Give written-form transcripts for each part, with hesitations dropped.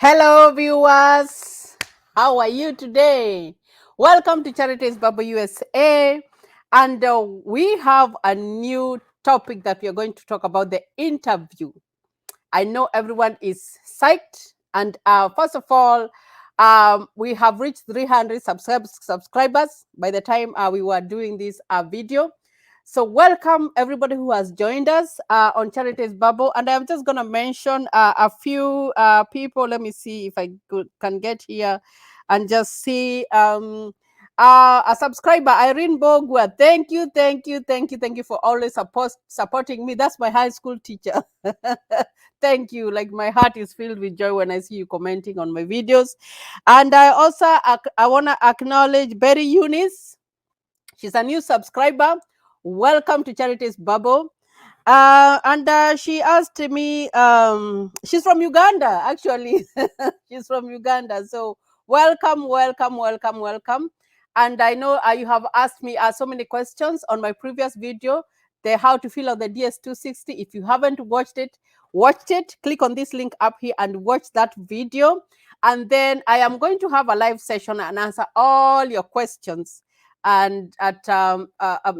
Hello, viewers. How are you today? Welcome to Charities Bubble USA. And we have a new topic that we are going to talk about, the interview. I know everyone is psyched. And first of all, we have reached 300 subscribers by the time we were doing this video. So welcome everybody who has joined us on Charities Bubble. And I'm just going to mention a few people. Let me see if I can get here and just see a subscriber, Irene Bogwa. Thank you, thank you, thank you, thank you for always supporting me. That's my high school teacher. Thank you. Like, my heart is filled with joy when I see you commenting on my videos. And I also I want to acknowledge Betty Eunice. She's a new subscriber. Welcome to Charities Bubble. And she asked me, she's from Uganda, actually. She's from Uganda. So welcome, welcome, welcome, welcome. And I know you have asked me so many questions on my previous video, the how to fill out the DS260. If you haven't watched it, watch it. Click on this link up here and watch that video. And then I am going to have a live session and answer all your questions. And at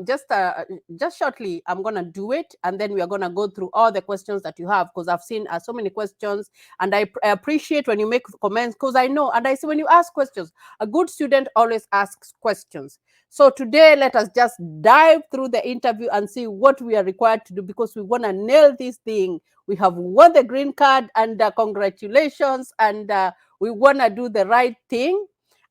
just shortly I'm gonna do it, and then we are gonna go through all the questions that you have, because I've seen so many questions, and I appreciate when you make comments, because I know, and I see when you ask questions, a good student always asks questions. So today let us just dive through the interview and see what we are required to do, because we want to nail this thing. We have won the green card, and congratulations, and we want to do the right thing.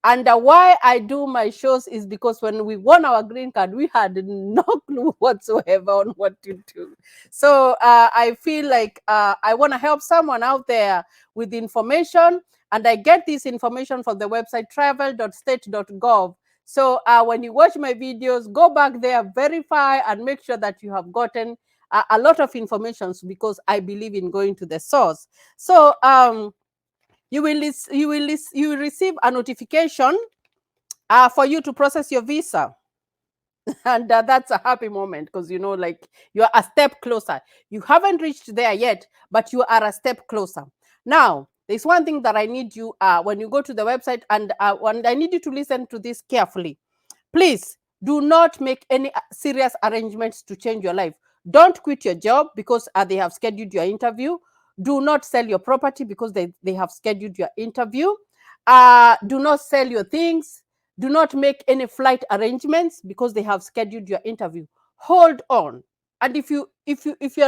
And why I do my shows is because when we won our green card, we had no clue whatsoever on what to do. So I feel like I want to help someone out there with information, and I get this information from the website travel.state.gov. So when you watch my videos, go back there, verify, and make sure that you have gotten a lot of information, because I believe in going to the source. So you will receive a notification for you to process your visa. And that's a happy moment, because you know, like, you're a step closer. You haven't reached there yet, but you are a step closer. Now there's one thing that I need you when you go to the website, and I need you to listen to this carefully. Please do not make any serious arrangements to change your life. Don't quit your job because they have scheduled your interview. Do not sell your property because they have scheduled your interview. Do not sell your things. Do not make any flight arrangements because they have scheduled your interview. Hold on. And if you're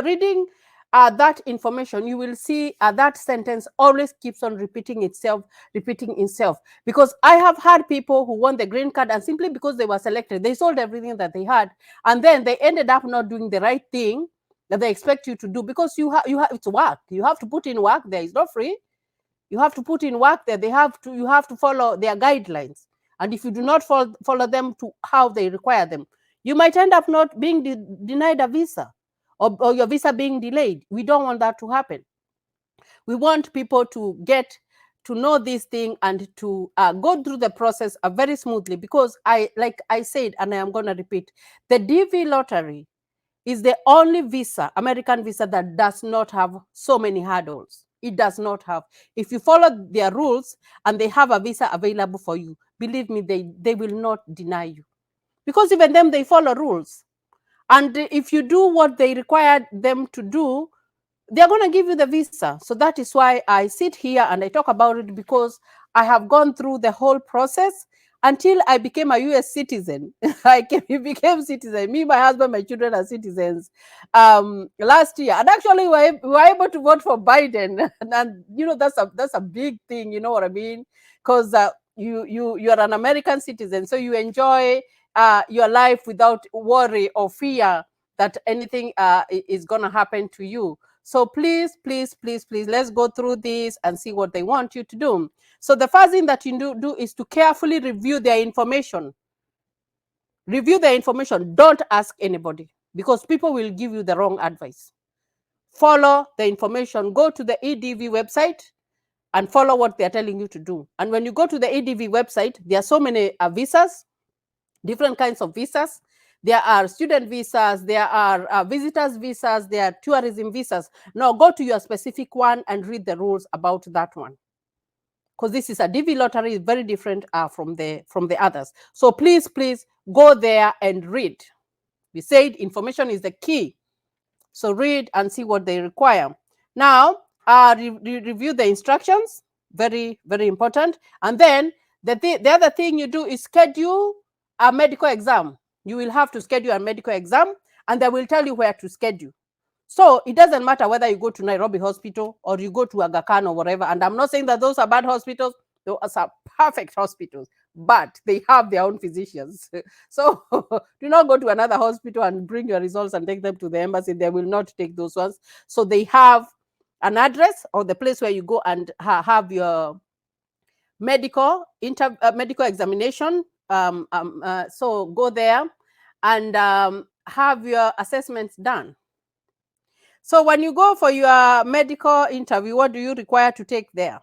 reading that information, you will see that sentence always keeps on repeating itself, because I have had people who won the green card, and simply because they were selected, they sold everything that they had, and then they ended up not doing the right thing that they expect you to do, because you have it's work. You have to put in work there. It's not free. You have to put in work there. You have to follow their guidelines, and if you do not follow them to how they require them, you might end up not being denied a visa, or your visa being delayed. We don't want that to happen. We want people to get to know this thing and to go through the process very smoothly, because like I said, and I am going to repeat, the DV lottery is the only visa, American visa, that does not have so many hurdles. It does not have. If you follow their rules and they have a visa available for you, believe me, they will not deny you, because even them, they follow rules. And if you do what they require them to do, they're going to give you the visa. So that is why I sit here and I talk about it, because I have gone through the whole process until I became a US citizen. I became citizen. Me, my husband, my children are citizens last year. And actually, we were able to vote for Biden. And you know, that's a big thing, you know what I mean? Because you're an American citizen, so you enjoy your life without worry or fear that anything is going to happen to you. So please, please, please, please, let's go through this and see what they want you to do. So the first thing that you do is to carefully review their information. Review their information. Don't ask anybody, because people will give you the wrong advice. Follow the information. Go to the EDV website and follow what they're telling you to do. And when you go to the EDV website, there are so many visas, different kinds of visas. There are student visas, there are visitors visas, there are tourism visas. Now go to your specific one and read the rules about that one. because this is a DV lottery, is very different from the others. So please go there and read. We said information is the key. So read and see what they require. Now, review the instructions. Very important. And then the other thing you do is schedule a medical exam. You will have to schedule a medical exam, and they will tell you where to schedule. So it doesn't matter whether you go to Nairobi Hospital or you go to Aga Khan or whatever. And I'm not saying that those are bad hospitals. Those are perfect hospitals, but they have their own physicians. So do not go to another hospital and bring your results and take them to the embassy. They will not take those ones. So they have an address or the place where you go and have your medical examination. So go there and have your assessments done. So when you go for your medical interview, what do you require to take there?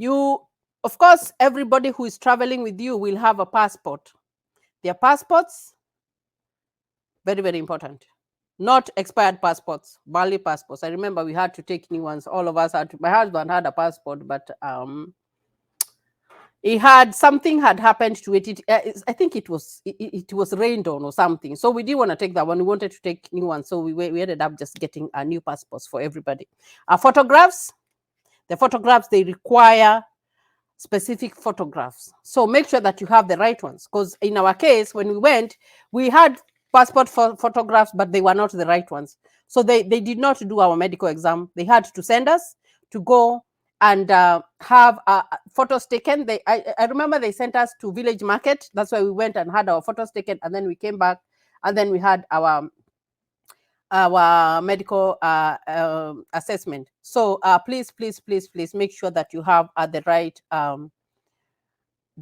Of course, everybody who is traveling with you will have a passport. Their passports, very important. Not expired passports, valid passports. I remember we had to take new ones. All of us had to. My husband had a passport, but something had happened to it. I think it was rained on or something. So we didn't want to take that one. We wanted to take new ones. So we ended up just getting new passports for everybody. Photographs. The photographs, they require specific photographs. So make sure that you have the right ones. Because in our case, when we went, we had passport photographs, but they were not the right ones. So they did not do our medical exam. They had to send us to go and have photos taken. I remember they sent us to Village Market. That's why we went and had our photos taken, and then we came back, and then we had our medical assessment. So please make sure that you have the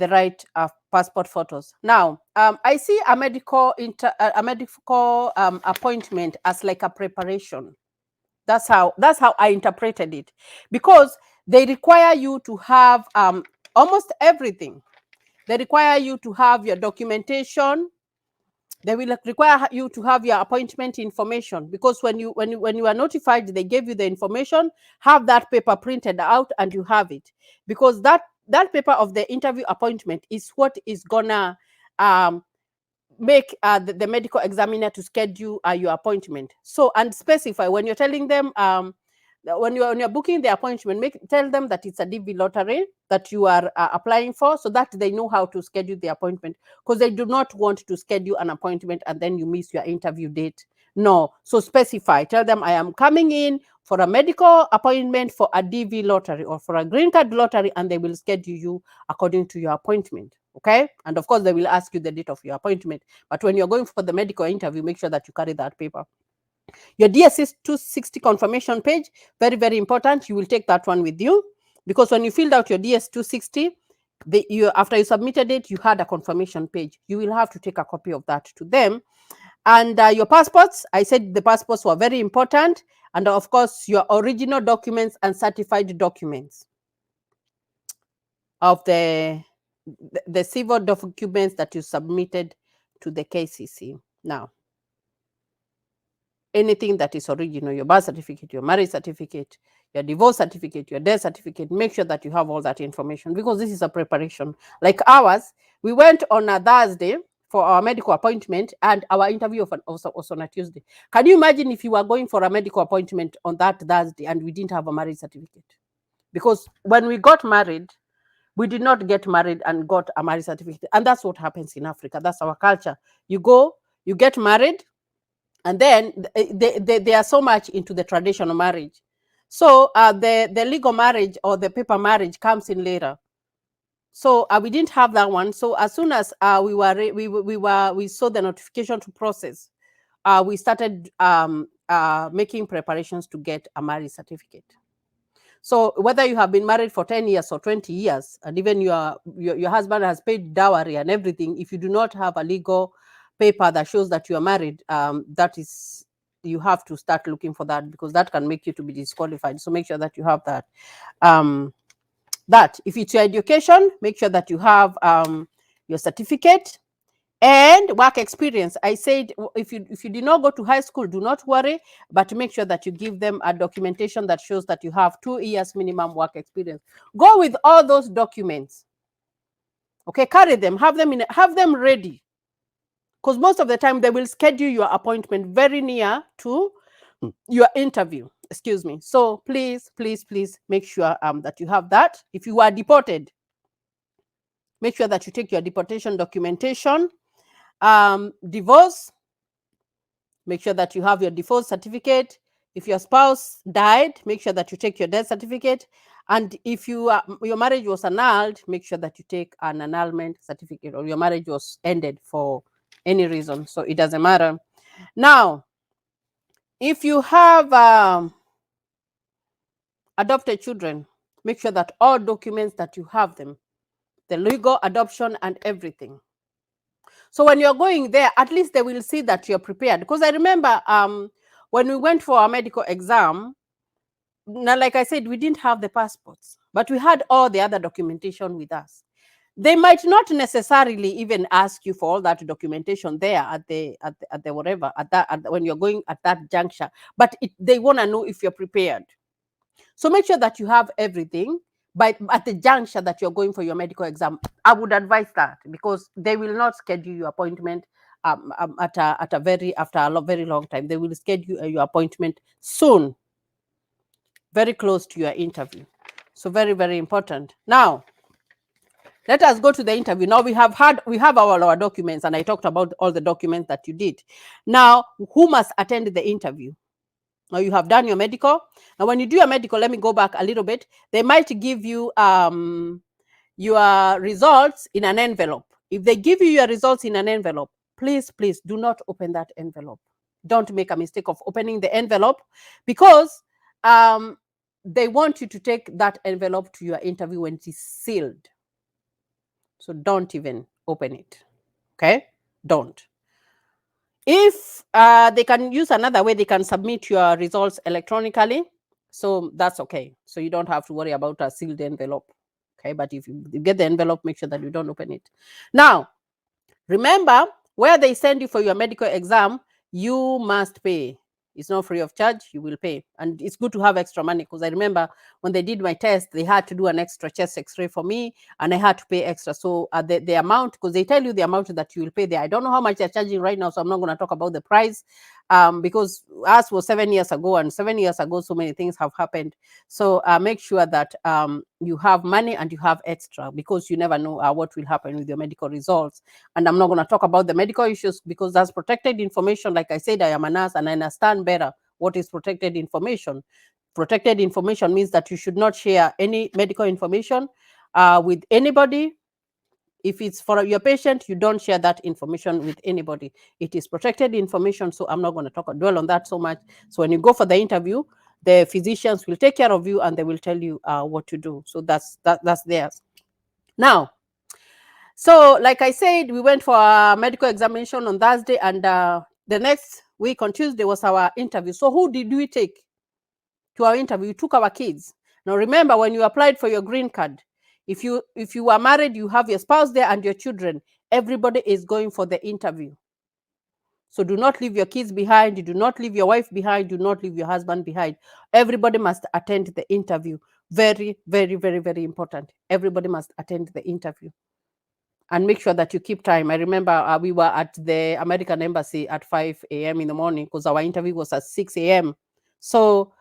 right passport photos. Now, I see a medical appointment as like a preparation. That's how I interpreted it, because they require you to have almost everything. They require you to have your documentation. They will require you to have your appointment information, because when you are notified, they gave you the information. Have that paper printed out and you have it, because that paper of the interview appointment is what is gonna make the medical examiner to schedule your appointment. So, and specify when you're telling them when you're booking the appointment, tell them that it's a DV lottery that you are applying for, so that they know how to schedule the appointment, because they do not want to schedule an appointment and then you miss your interview date. No, so specify. Tell them I am coming in for a medical appointment for a DV lottery or for a green card lottery, and they will schedule you according to your appointment. Okay, and of course they will ask you the date of your appointment. But when you're going for the medical interview, make sure that you carry that paper. Your DSS 260 confirmation page, very important. You will take that one with you, because when you filled out your DS 260, after you submitted it, you had a confirmation page. You will have to take a copy of that to them. And your passports, I said the passports were very important. And of course, your original documents and certified documents of the civil documents that you submitted to the KCC. Now, anything that is original, your birth certificate, your marriage certificate, your divorce certificate, your death certificate, make sure that you have all that information, because this is a preparation. Like ours, we went on a Thursday for our medical appointment, and our interview was on a Tuesday. Can you imagine if you were going for a medical appointment on that Thursday and we didn't have a marriage certificate? Because when we got married, we did not get married and got a marriage certificate. And that's what happens in Africa. That's our culture. You go, you get married, and then they are so much into the traditional marriage. So the legal marriage or the paper marriage comes in later. So we didn't have that one. So as soon as we saw the notification to process, we started making preparations to get a marriage certificate. So whether you have been married for 10 years or 20 years, and even your husband has paid dowry and everything, if you do not have a legal paper that shows that you are married, you have to start looking for that, because that can make you to be disqualified. So make sure that you have that. If it's your education, make sure that you have your certificate. And work experience. I said if you did not go to high school, do not worry, but make sure that you give them a documentation that shows that you have 2 years minimum work experience. Go with all those documents. Okay, carry them, have them ready, because most of the time they will schedule your appointment very near to your interview. Excuse me. So please, please, please make sure that you have that. If you are deported, make sure that you take your deportation documentation. Divorce, make sure that you have your divorce certificate. If your spouse died, make sure that you take your death certificate. And if your marriage was annulled, make sure that you take an annulment certificate, or your marriage was ended for any reason. So it doesn't matter. Now, if you have adopted children, make sure that all documents that you have them, the legal adoption and everything. So when you're going there, at least they will see that you're prepared. Because I remember when we went for our medical exam, now, like I said, we didn't have the passports, but we had all the other documentation with us. They might not necessarily even ask you for all that documentation there at the whatever, when you're going at that juncture, but they want to know if you're prepared. So make sure that you have everything at the juncture that you're going for your medical exam. I would advise that, because they will not schedule your appointment after a very long time. They will schedule your appointment soon, very close to your interview. So very, very important. Now, let us go to the interview. Now we have our documents, and I talked about all the documents that you did. Now, who must attend the interview? Now you have done your medical. Now when you do your medical, let me go back a little bit. They might give you your results in an envelope. If they give you your results in an envelope, please, please do not open that envelope. Don't make a mistake of opening the envelope, because they want you to take that envelope to your interview when it is sealed. So don't even open it. Okay? Don't. If they can use another way, they can submit your results electronically. So that's okay. So you don't have to worry about a sealed envelope. Okay, but if you get the envelope, make sure that you don't open it. Now, remember, where they send you for your medical exam, you must pay. It's not free of charge, you will pay. And it's good to have extra money, because I remember when they did my test, they had to do an extra chest x-ray for me, and I had to pay extra. So the amount, because they tell you the amount that you will pay there. I don't know how much they're charging right now, so I'm not going to talk about the price, because ours was 7 years ago, and 7 years ago, so many things have happened. So make sure that you have money and you have extra, because you never know what will happen with your medical results. And I'm not going to talk about the medical issues, because that's protected information. Like I said, I am a nurse and I understand better what is protected information. Protected information means that you should not share any medical information with anybody. If it's for your patient, you don't share that information with anybody. It is protected information, so I'm not going to dwell on that so much. So when you go for the interview, the physicians will take care of you, and they will tell you what to do. So that's theirs. Now, so like I said, we went for a medical examination on Thursday, and the next week on Tuesday was our interview. So who did we take to our interview? We took our kids. Now remember, when you applied for your green card, if you are married, you have your spouse there and your children, everybody is going for the interview. So do not leave your kids behind, do not leave your wife behind, do not leave your husband behind. Everybody must attend the interview. Very, very, very, very important. Everybody must attend the interview. And make sure that you keep time. I remember we were at the American Embassy at 5 a.m. in the morning, because our interview was at 6 a.m. So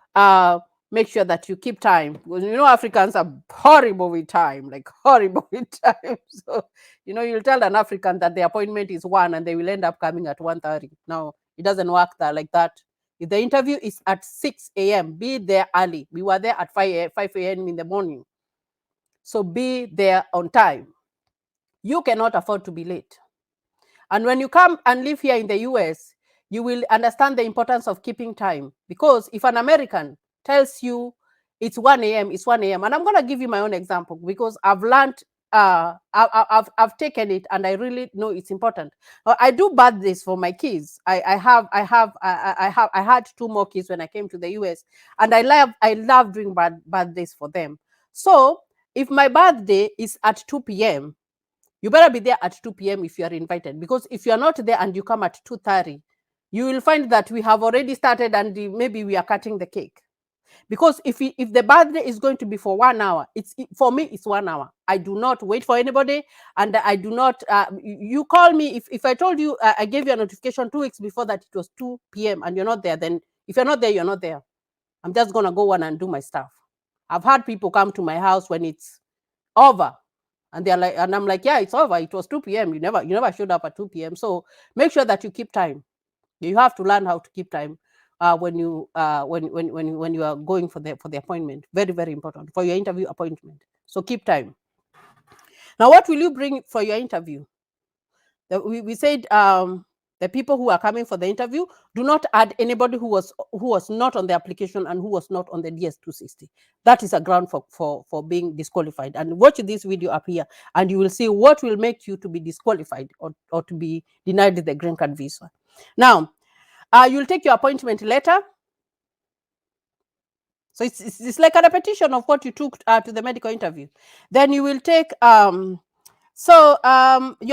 make sure that you keep time. Because Africans are horrible with time, like horrible with time. So, you'll tell an African that the appointment is 1 and they will end up coming at 1:30. No, it doesn't work like that. If the interview is at 6 a.m., be there early. We were there at 5 a.m. in the morning. So be there on time. You cannot afford to be late. And when you come and live here in the US, you will understand the importance of keeping time. Because if an American tells you it's 1 a.m., it's 1 a.m. And I'm going to give you my own example, because I've learned, I've taken it, and I really know it's important. I do birthdays for my kids. I had 2 more kids when I came to the US, and I love doing birthdays for them. So if my birthday is at 2 p.m., You better be there at 2 p.m. if you are invited, because if you are not there and you come at 2:30, you will find that we have already started and maybe we are cutting the cake. Because if the birthday is going to be for 1 hour, for me it's 1 hour. I do not wait for anybody, and I do not. You call me if I told you, I gave you a notification 2 weeks before that it was 2 p.m. and you're not there. Then if you're not there, you're not there. I'm just gonna go on and do my stuff. I've had people come to my house when it's over, and they're like, and I'm like, yeah, it's over. It was 2 p.m. You never showed up at 2 p.m. So make sure that you keep time. You have to learn how to keep time when you when you are going for the appointment. Very, very important for your interview appointment. So keep time. Now, what will you bring for your interview? We said the people who are coming for the interview, do not add anybody who was not on the application and who was not on the DS-260. That is a ground for being disqualified. And watch this video up here, and you will see what will make you to be disqualified or to be denied the green card visa. Now, you'll take your appointment letter. So it's like a repetition of what you took to the medical interview. Then you will take your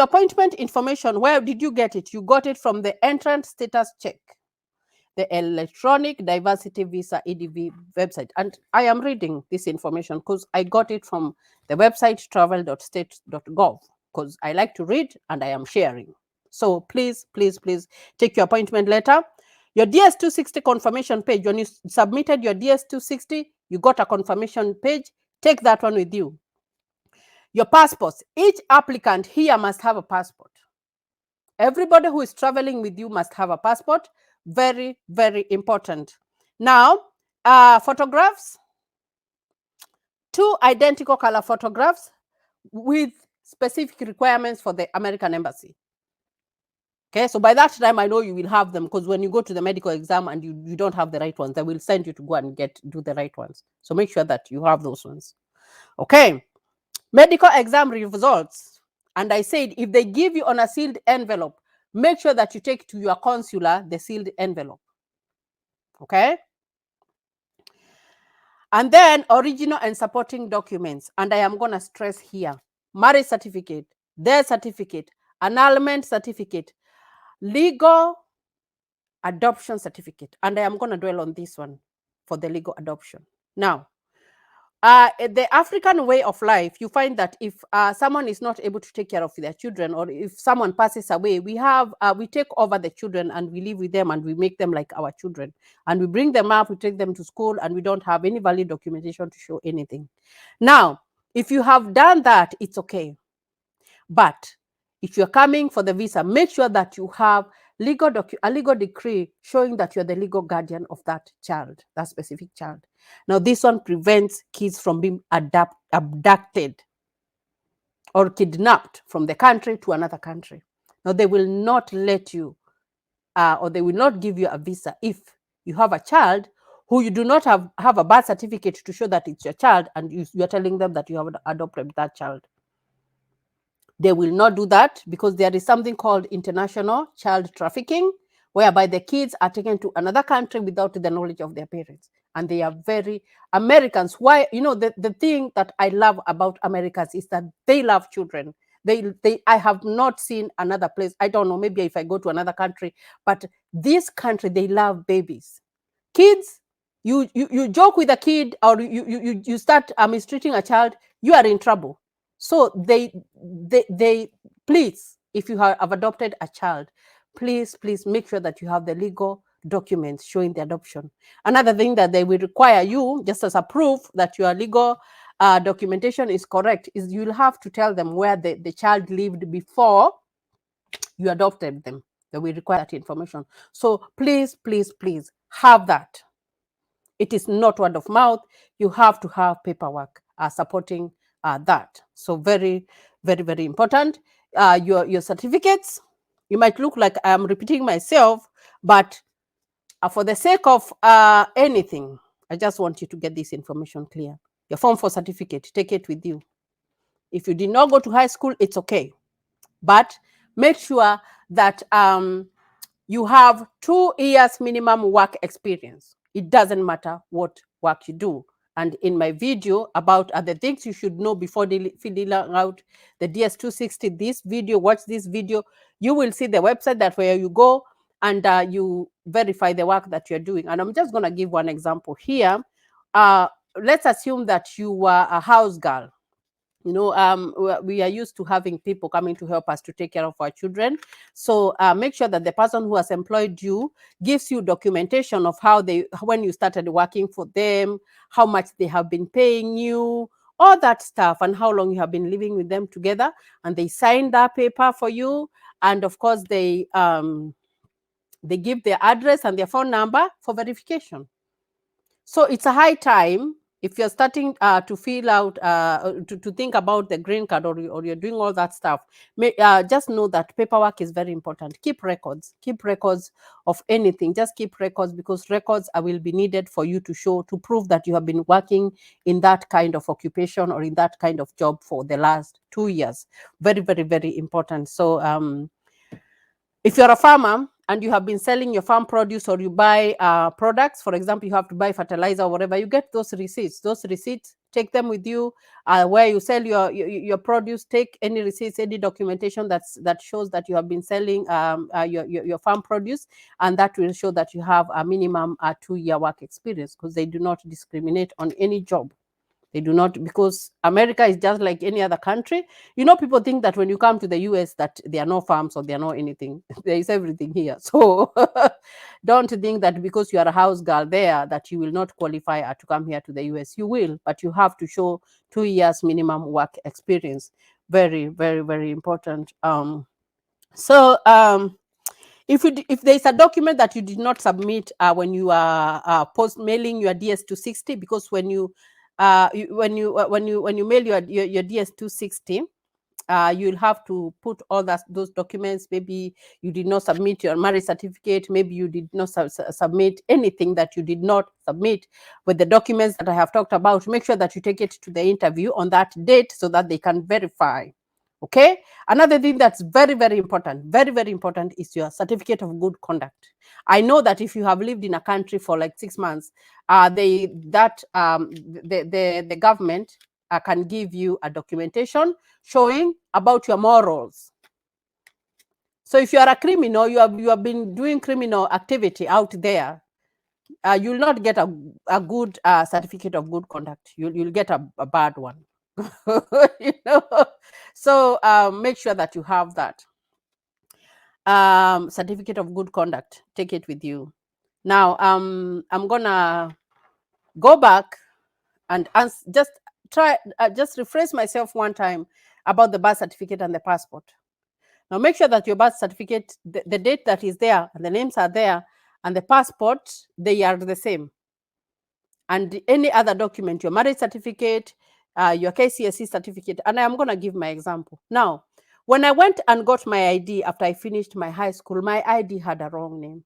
appointment information. Where did you get it? You got it from the entrance status check, the electronic diversity visa EDV website. And I am reading this information because I got it from the website travel.state.gov, because I like to read and I am sharing. So please, please, please take your appointment letter. Your DS-260 confirmation page, when you submitted your DS-260, you got a confirmation page. Take that one with you. Your passports. Each applicant here must have a passport. Everybody who is traveling with you must have a passport. Very, very important. Now, photographs. 2 identical color photographs with specific requirements for the American embassy. Okay, so by that time, I know you will have them, because when you go to the medical exam and you don't have the right ones, they will send you to go and do the right ones. So make sure that you have those ones. Okay, medical exam results. And I said, if they give you on a sealed envelope, make sure that you take to your consular the sealed envelope. Okay? And then original and supporting documents. And I am going to stress here: marriage certificate, death certificate, annulment certificate, legal adoption certificate. And I am going to dwell on this one for the legal adoption. Now, the African way of life, you find that if someone is not able to take care of their children, or if someone passes away, we take over the children and we live with them and we make them like our children, and we bring them up, we take them to school, and we don't have any valid documentation to show anything. Now, if you have done that, it's okay. But if you're coming for the visa, make sure that you have a legal decree showing that you're the legal guardian of that child, that specific child. Now, this one prevents kids from being abducted or kidnapped from the country to another country. Now, they will not let you, or they will not give you a visa if you have a child who you do not have a birth certificate to show that it's your child, and you're telling them that you have adopted that child. They will not do that, because there is something called international child trafficking, whereby the kids are taken to another country without the knowledge of their parents. And they are very Americans. Why? The thing that I love about Americans is that they love children. I have not seen another place. I don't know, maybe if I go to another country, but this country, they love babies. Kids, you joke with a kid, or you start mistreating a child, you are in trouble. So they please, if you have adopted a child, please make sure that you have the legal documents showing the adoption. Another thing that they will require you, just as a proof that your legal documentation is correct, is you'll have to tell them where the child lived before you adopted them. They will require that information. So please have that. It is not word of mouth. You have to have paperwork supporting that. So very, very, very important. Your certificates. You might look like I am repeating myself, but for the sake of anything, I just want you to get this information clear. Your form for certificate, take it with you. If you did not go to high school, it's okay. But make sure that you have 2 years minimum work experience. It doesn't matter what work you do. and in my video about the things you should know before filling out the DS-260, this video, watch this video, you will see the website that where you go and you verify the work that you're doing. And I'm just going to give one example here. Let's assume that you were a house girl. You know, we are used to having people coming to help us to take care of our children. So make sure that the person who has employed you gives you documentation of when you started working for them, how much they have been paying you, all that stuff, and how long you have been living with them together. And they sign that paper for you. And of course, they give their address and their phone number for verification. So it's a high time, if you're starting to fill out, to think about the green card, or you're doing all that stuff, just know that paperwork is very important. Keep records of anything. Just keep records, because records will be needed for you to prove that you have been working in that kind of occupation or in that kind of job for the last 2 years. Very, very, very important. So if you're a farmer and you have been selling your farm produce, or you buy products, for example, you have to buy fertilizer or whatever, you get those receipts. Take them with you where you sell your produce. Take any receipts, any documentation that shows that you have been selling your farm produce, and that will show that you have a minimum 2-year work experience, because they do not discriminate on any job. They do not, because America is just like any other country. You know, people think that when you come to the US that there are no farms or there are no anything. There is everything here. So don't think that because you are a house girl there that you will not qualify to come here to the US. You will, but you have to show 2 years minimum work experience. Very, very, very important. So if there is a document that you did not submit when you are post mailing your DS-260, because when you mail your DS-260, you'll have to put all those documents. Maybe you did not submit your marriage certificate. Maybe you did not submit anything that you did not submit with the documents that I have talked about. Make sure that you take it to the interview on that date so that they can verify. Okay. Another thing that's very, very important, is your certificate of good conduct. I know that if you have lived in a country for like 6 months, the government can give you a documentation showing about your morals. So if you are a criminal, you have been doing criminal activity out there, you will not get a good certificate of good conduct. You'll get a bad one. You know, so make sure that you have that certificate of good conduct. Take it with you. Now I'm gonna go back and just refresh myself one time about the birth certificate and the passport. Now make sure that your birth certificate, the date that is there and the names are there, and the passport, they are the same. And any other document, your marriage certificate, your KCSE certificate. And I'm going to give my example. Now, when I went and got my ID after I finished my high school, my ID had a wrong name.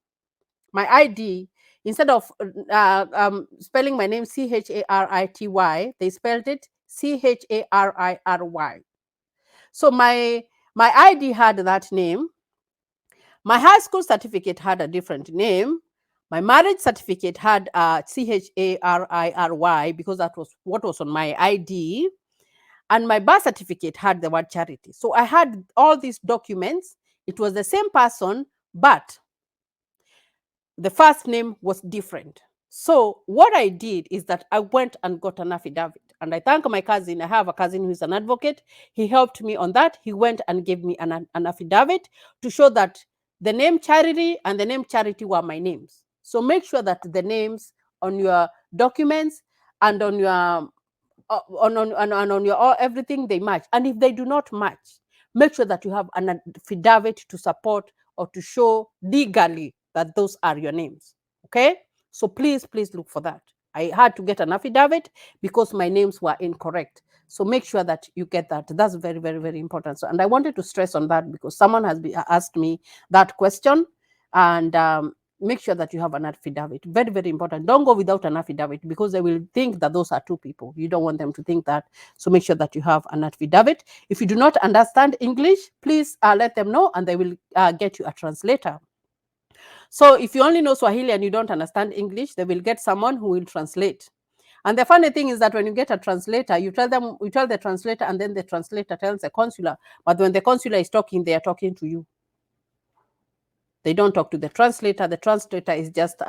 My ID, instead of spelling my name Charity, they spelled it Chariry. So my ID had that name. My high school certificate had a different name. My marriage certificate had Chariry, because that was what was on my ID. And my birth certificate had the word charity. So I had all these documents. It was the same person, but the first name was different. So what I did is that I went and got an affidavit. And I thank my cousin. I have a cousin who is an advocate. He helped me on that. He went and gave me an affidavit to show that the name Charity and the name Charity were my names. So make sure that the names on your documents and on your on your everything, they match. And if they do not match, make sure that you have an affidavit to support or to show legally that those are your names. Okay, so please look for that. I had to get an affidavit because my names were incorrect. So make sure that you get that. That's very, very, very important. So, and I wanted to stress on that because someone has asked me that question. And make sure that you have an affidavit. Very, very important. Don't go without an affidavit because they will think that those are two people. You don't want them to think that. So make sure that you have an affidavit. If you do not understand English, please let them know and they will get you a translator. So if you only know Swahili and you don't understand English, they will get someone who will translate. And the funny thing is that when you get a translator, you tell the translator, and then the translator tells the consular. But when the consular is talking, they are talking to you. They don't talk to the translator. The translator is just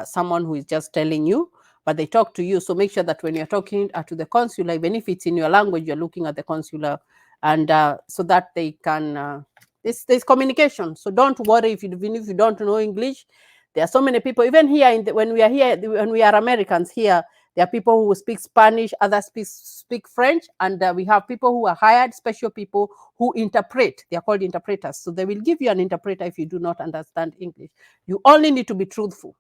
someone who is just telling you, but they talk to you. So make sure that when you're talking to the consular, even if it's in your language, you're looking at the consular, and so that they can, there's communication. So don't worry even if you don't know English. There are so many people, even here, when we are Americans here, there are people who speak Spanish, others speak French, and we have people who are hired, special people who interpret. They are called interpreters. So they will give you an interpreter if you do not understand English. You only need to be truthful.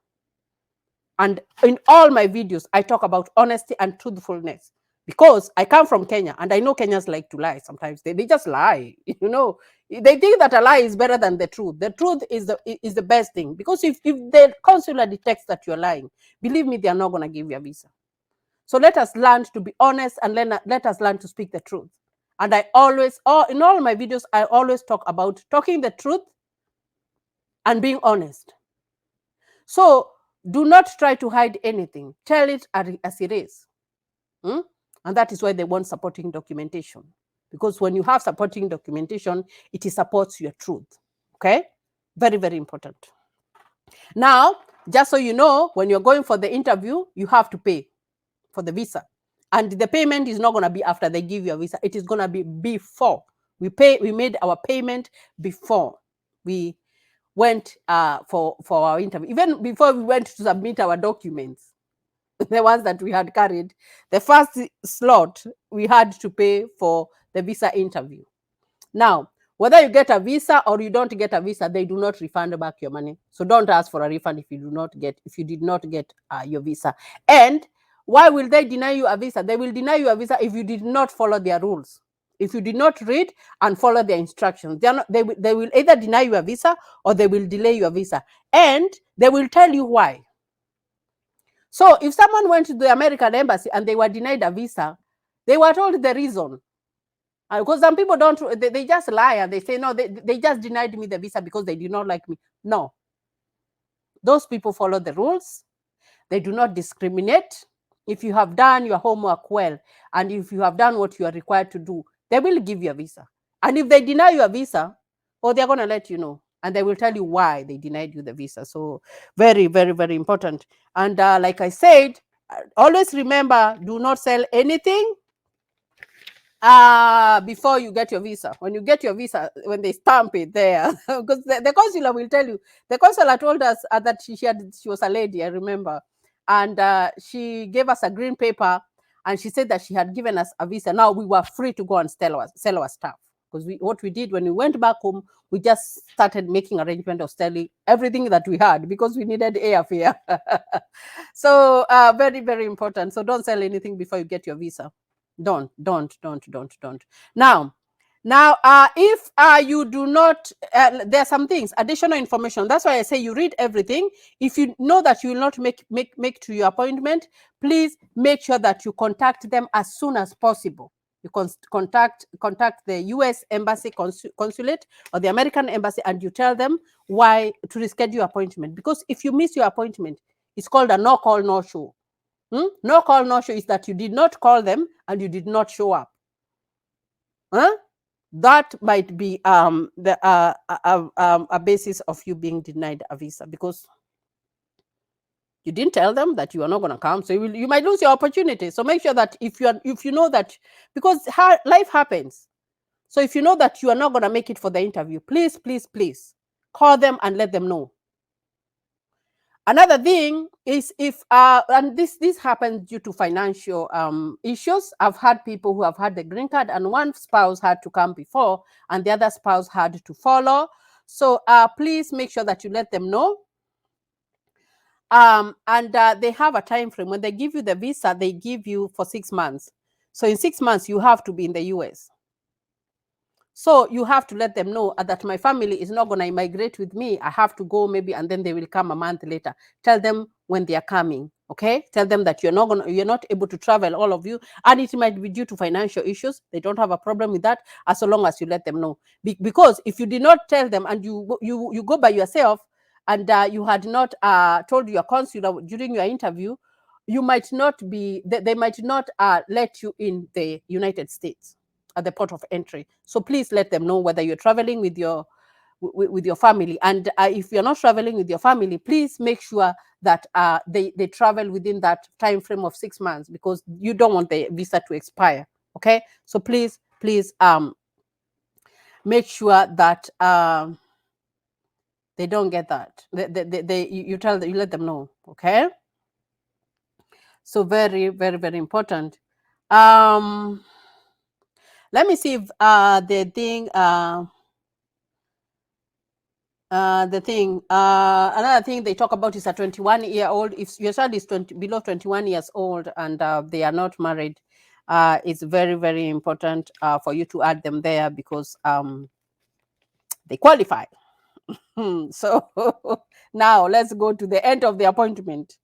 And in all my videos, I talk about honesty and truthfulness, because I come from Kenya, and I know Kenyans like to lie sometimes. They just lie, They think that a lie is better than the truth. The truth is the best thing, because if the consular detects that you're lying, believe me, they are not going to give you a visa. So let us learn to be honest, and let us learn to speak the truth. And I always, in all my videos, I always talk about talking the truth and being honest. So do not try to hide anything. Tell it as it is. And that is why they want supporting documentation. Because when you have supporting documentation, it supports your truth. Okay? Very, very important. Now, just so you know, when you're going for the interview, you have to pay for the visa. And the payment is not going to be after they give you a visa. It is going to be before. We made our payment before we went for our interview. Even before we went to submit our documents, the ones that we had carried, the first slot, we had to pay for the visa interview. Now, whether you get a visa or you don't get a visa, they do not refund back your money. So don't ask for a refund if you did not get your visa. And why will they deny you a visa? They will deny you a visa if you did not follow their rules. If you did not read and follow their instructions, they will either deny you a visa or they will delay your visa. And they will tell you why. So if someone went to the American embassy and they were denied a visa, they were told the reason. Because some people they just lie and they say, no, they just denied me the visa because they did not like me. No. Those people follow the rules. They do not discriminate. If you have done your homework well, and if you have done what you are required to do, they will give you a visa. And if they deny you a visa, they're going to let you know. And they will tell you why they denied you the visa. So very, very, very important. And like I said, always remember, do not sell anything before you get your visa. When you get your visa, when they stamp it there, because the consular will tell you. The consular told us that she was a lady, I remember, and she gave us a green paper, and she said that she had given us a visa. Now we were free to go and sell our stuff, because what we did when we went back home, we just started making arrangement of selling everything that we had, because we needed airfare. So very, very important. So don't sell anything before you get your visa. Don't. Now, if you do not, there are some things, additional information. That's why I say you read everything. If you know that you will not make to your appointment, please make sure that you contact them as soon as possible. You contact the U.S. Embassy consulate or the American Embassy, and you tell them why to reschedule your appointment. Because if you miss your appointment, it's called a no call, no show. No call, no show is that you did not call them and you did not show up. That might be a basis of you being denied a visa, because you didn't tell them that you are not going to come. So you might lose your opportunity. So make sure that if you know that, because life happens. So if you know that you are not going to make it for the interview, please call them and let them know. Another thing is if and this happens due to financial issues. I've had people who have had the green card, and one spouse had to come before and the other spouse had to follow. So please make sure that you let them know. And they have a time frame. When they give you the visa, they give you for 6 months. So in 6 months, you have to be in the US. So you have to let them know that my family is not going to immigrate with me. I have to go maybe, and then they will come a month later. Tell them when they are coming. Okay, tell them that you're not able to travel, all of you, and it might be due to financial issues. They don't have a problem with that, as long as you let them know. Because if you did not tell them and you go by yourself, and you had not told your consular during your interview, you might not be, they might not let you in the United States at the port of entry. So please let them know whether you're traveling with your family. And if you're not traveling with your family, please make sure that they travel within that time frame of 6 months, because you don't want the visa to expire. Okay, so please make sure that they don't get that. You tell them, you let them know. Okay, so very, very, very important. Let me see if another thing they talk about is a 21-year-old. If your child is below 21 years old and they are not married, it's very, very important for you to add them there, because they qualify. So now let's go to the end of the appointment.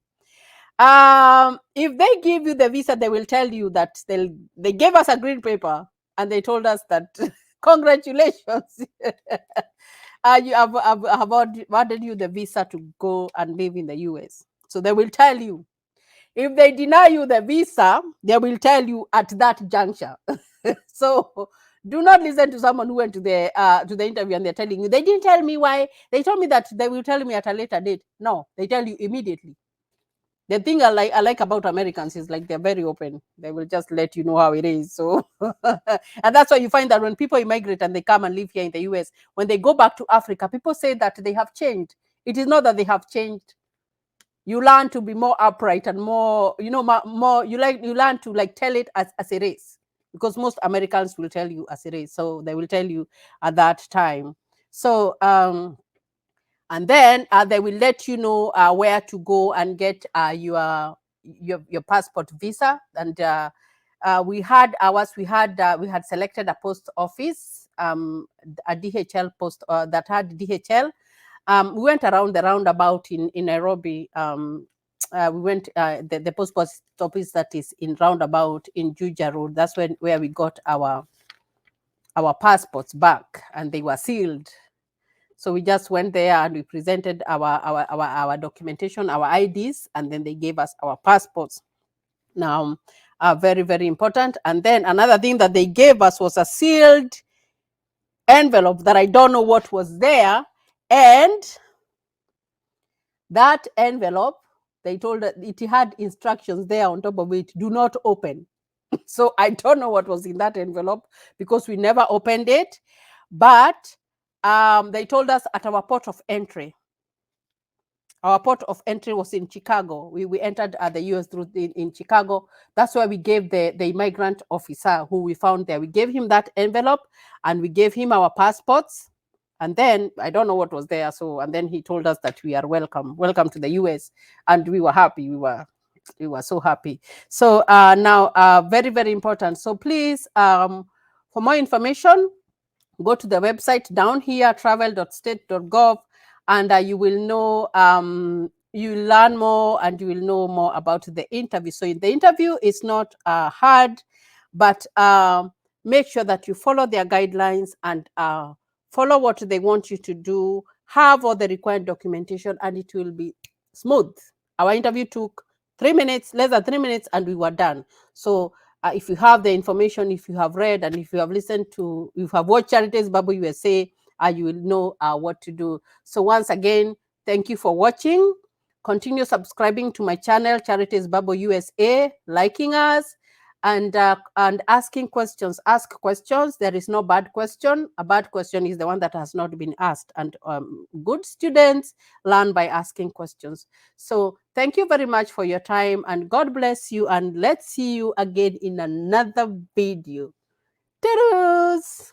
If they give you the visa, they will tell you that they gave us a green paper and they told us that congratulations, you have awarded you the visa to go and live in the US. So they will tell you. If they deny you the visa, they will tell you at that juncture. So do not listen to someone who went to the interview and they're telling you, they didn't tell me why. They told me that they will tell me at a later date. No, they tell you immediately. The thing I like about Americans is like they're very open. They will just let you know how it is. So and that's why you find that when people immigrate and they come and live here in the US, when they go back to Africa, people say that they have changed. It is not that they have changed. You learn to be more upright and more, more you learn to like tell it as it is, because most Americans will tell you as it is. So they will tell you at that time. So and then they will let you know where to go and get your passport visa. And we had ours. We had selected a post office, a DHL post that had DHL. We went around the roundabout in Nairobi. We went the post office that is in roundabout in Juja Road. That's where we got our passports back, and they were sealed. So we just went there and we presented our documentation, our IDs, and then they gave us our passports. Now, very, very important. And then another thing that they gave us was a sealed envelope that I don't know what was there. And that envelope, they told that it had instructions there on top of it, do not open. So I don't know what was in that envelope because we never opened it. But they told us at our port of entry. Our port of entry was in Chicago. We entered the US through in Chicago. That's where we gave the immigrant officer who we found there. We gave him that envelope and we gave him our passports. And then I don't know what was there. So, and then he told us that we are welcome to the US. And we were happy. We were so happy. So now, very, very important. So please, for more information, go to the website down here, travel.state.gov, and you will know, you learn more and you will know more about the interview. So the interview is not hard, but make sure that you follow their guidelines and follow what they want you to do, have all the required documentation, and it will be smooth. Our interview took 3 minutes, less than 3 minutes, and we were done. So if you have the information, if you have read, and if you have listened to, if you have watched Charities Bible USA, you will know what to do. So once again, thank you for watching. Continue subscribing to my channel, Charities Bible USA, liking us, and asking questions. Ask questions. There is no bad question. A bad question is the one that has not been asked. And good students learn by asking questions. So thank you very much for your time, and God bless you. And let's see you again in another video. Toodles!